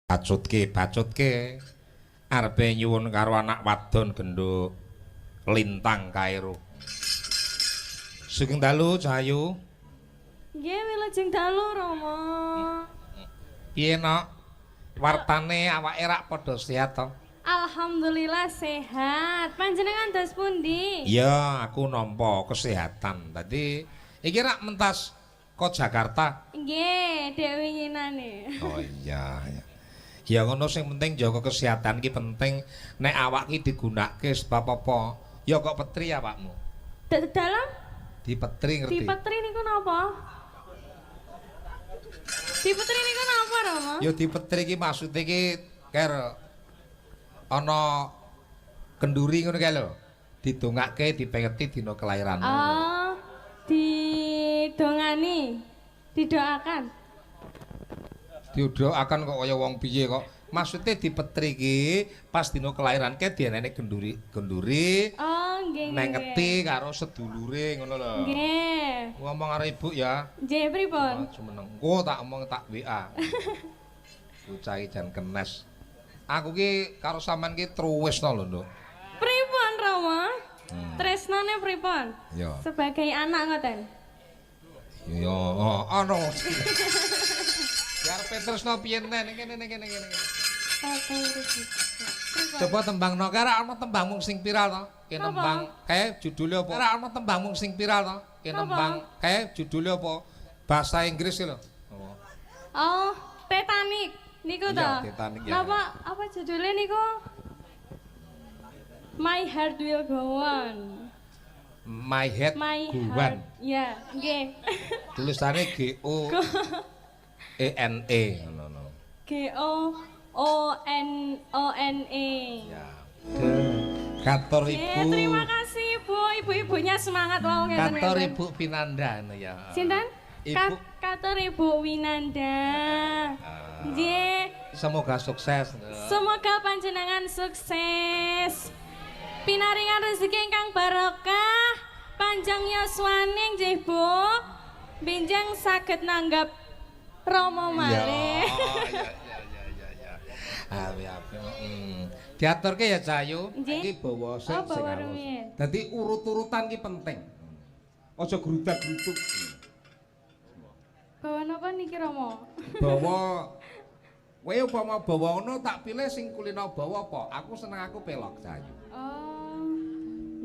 Bacutke arepe nyuwun karo anak wadon gendho lintang kairo. Sugeng dalu Cahayu. Nggih wilujeng dalu Rama. Piye nok? Wartane awake rak padha sehat to? Alhamdulillah sehat. Panjenengan dos pundi? Iya, aku nampa kesehatan. Dadi iki rak mentas ke Jakarta. Nggih, dek winginane. Oh iya. Ya ngono sing penting jaga kesehatan iki penting nek awak iki digunakake sebab apa? Ya kok petri awakmu. Dalam Dipetri ngerti? dipetri niku napa? Dipetri niku napa, Rama? Ya dipetri iki maksude iki ker ana kenduri ngono kae lho. Didongake dipengeti dina kelahiranmu. Oh, didongani, didoakan. Diudoaken kok kaya wong piye kok. Maksude dipetri iki pas dina kelahiranke dienene genduri. Oh, nggih. Nengeti karo sedulure ngono lho. Nggih. Ngomong karo ibu ya. Nggih, pripun? Jumeneng. Engko tak omong tak WA. Bocah iki jan kenes. Aku ki karo sampean ki truwisna lho, Nduk. Pripun, Rama? Tresnane pripun? Ya. Sebagai anak ngoten. Ya, ana. Ya arep tresna piye nen kene. Coba tembang no kara ana tembang mung sing viral to. Ki nembang kae judule apa? Ora ana tembang mung sing viral to. Ki nembang kae judule apa? Bahasa Inggris lho. Oh, Titanic niku to. Iya, Titanic ya. Apa judulnya niku? My Heart Will Go On. My Head My Guwan. Heart. Ya, nggih. Tulisane GOENE ngono. GOONE. Ya. Kator Ibu. Terima kasih Ibu. Ibu-ibunya semangat wae ngeten. Kator Ibu Pinanda ya. Sinten? Ibu. Kator Ibu Winanda. Nggih. Semoga sukses. Semoga panjenengan sukses. Pinaringan rezeki ingkang barokah, panjang yuswaning nggih Bu. Benjang saged nanggap Rama malih. Ya. Api. Diaturke ya Cahayu. Iki bawa sing halus. Dadi urut-urutan ki penting. Aja grudak-gruduk. Bawa napa niki Rama? Bawa kowe upama bawa ngono tak pilih sing kulino bawa apa? Aku seneng aku pelok Cahayu. Oh.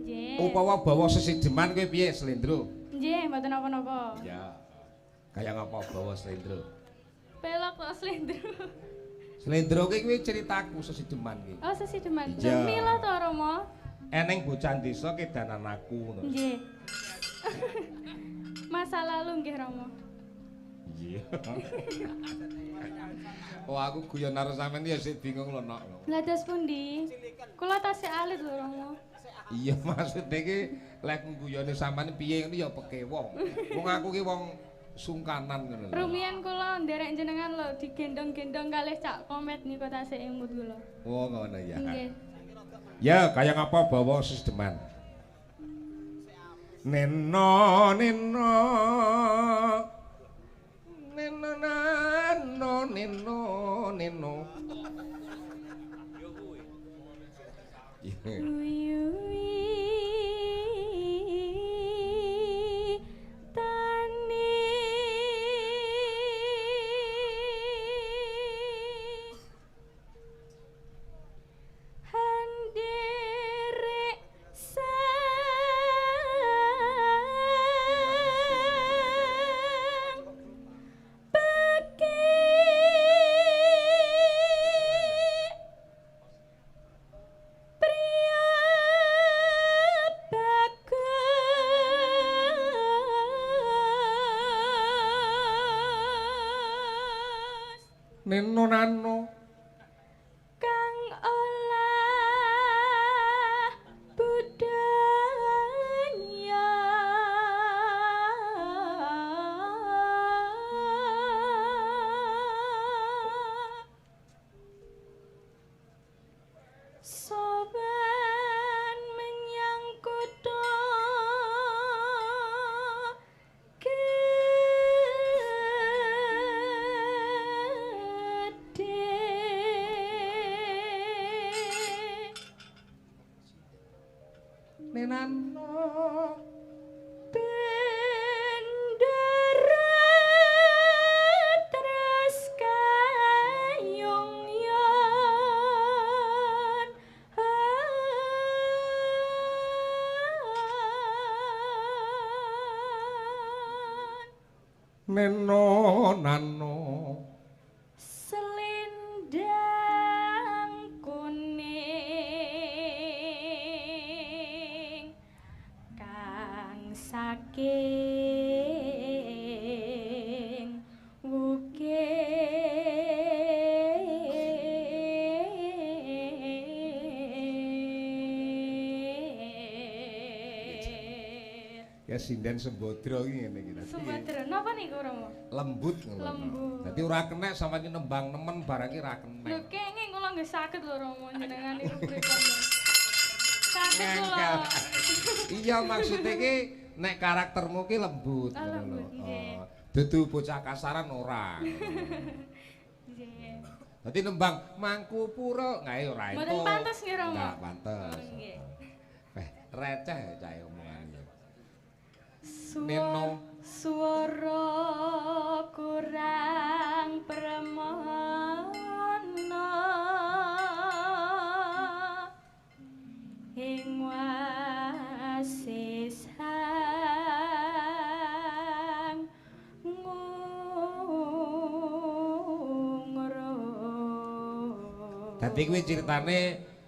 Nggih. Upama bawa sesideman kowe piye slendro? Nggih, mboten napa-napa. Ya. Kayak ngapa bawa slendro? Pelok kok slendro. Slendro kuwi ceritaku sesideman ki. Oh, sesideman. Iya. Mila to Rama? Eneng bocah desa kedanan aku ngono. Nggih. Masa lalu nggih Rama. Iya. Oh aku guyon karo sampean ya sik bingung lho nok. Lah dos pundi? Kula tasih alit lho Rama. Iya maksudnya ki lek guyone sampean piye ngono ya pekewo. Wong aku ki wong sungkanan ngono lho. Rumiyin kula nderek jenengan lho digendong-gendong kalih Cak Komet niku tasih imut kula. Oh ngono ya. Nggih. Ya kaya ngapa bawa sisteman. Neno Tani Handere sang Bagi pria bagus neno nano kang olah budaya soban menyang kutha gedhe nano bendera terus kayong yon neno nano selendang kuning kang saking wukir. ya sinden Sembodra iki ngene iki tadi. Sembodra napa niku Rama? Lembut ngono. Lembut. Dadi ora kenek sama iki nembang nemen barang iki ra kenek. Lho kenging kula nggih saged lho Rama jenengan niku pripun. Saged kula. Iya maksud iki nek karaktermu ki lembut Oh, ngono lembut, lho. nggih. Dudu bocah kasaran ora. Nggih. Dadi nembang mangku pura ngae ora entuk. Mboten pantes nggih Rama. Enggak pantes. Nggih. Receh cah omongane. Suara kurang permana ing wasisang ngungro. Dadi kuwi critane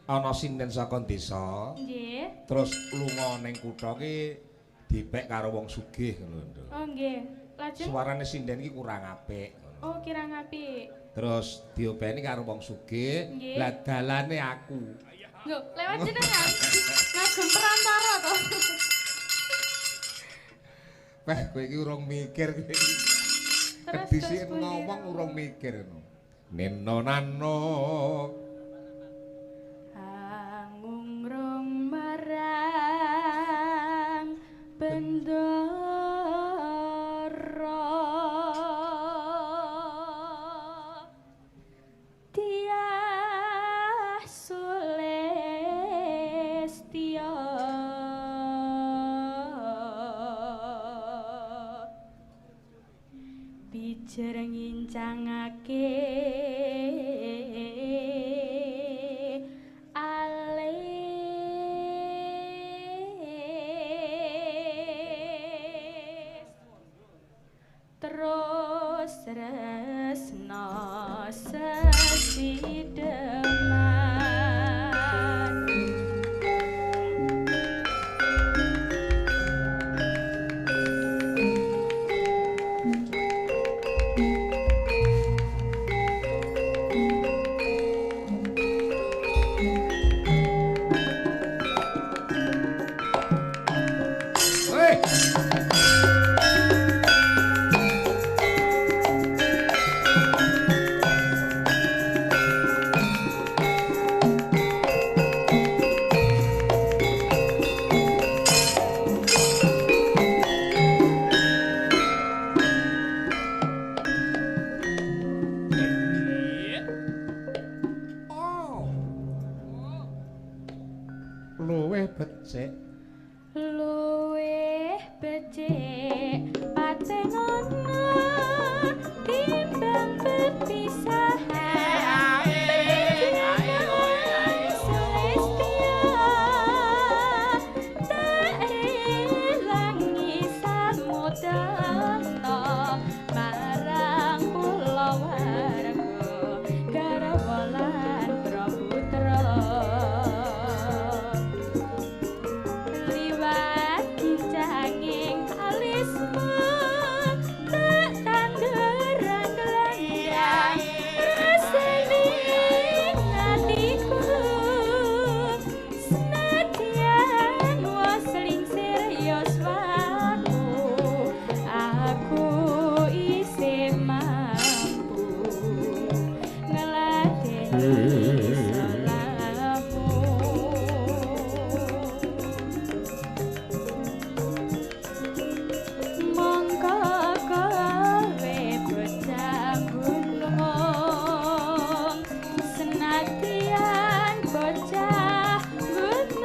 ana sinden saka desa. Nggih. Terus lunga ning kutha ki dipek karo wong sugih ngono lho. Oh nggih. Lajeng Suarane sinden iki kurang apik ngono. oh kirang apik. Terus diopeni karo wong sugih, Nggih. lah dalane aku. Lho, lewat jenengan. Ngagem perantara to. Wah, kowe iki urung mikir kowe iki. Terus Kedhisik pundi, ngomong Rama? urung mikir ngono. Neno nano Angungrung marang bendara Tiah Sulestia bijar ngincangake alis terus resna sesideman Hei! Oh. Luwih becik. luwih becik patenono timbang perpisahan tak relangi samudana marang pulau warga garwa lan praputra liwat canging alismu tak tanduran gelandang rasane hatiku senadyan wasling serius waku aku isih mampu ngeladeni salahmu mongko kowe bocah gunung senadyan bocah gunung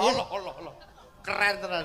Allah Allah Allah. Keren tenan.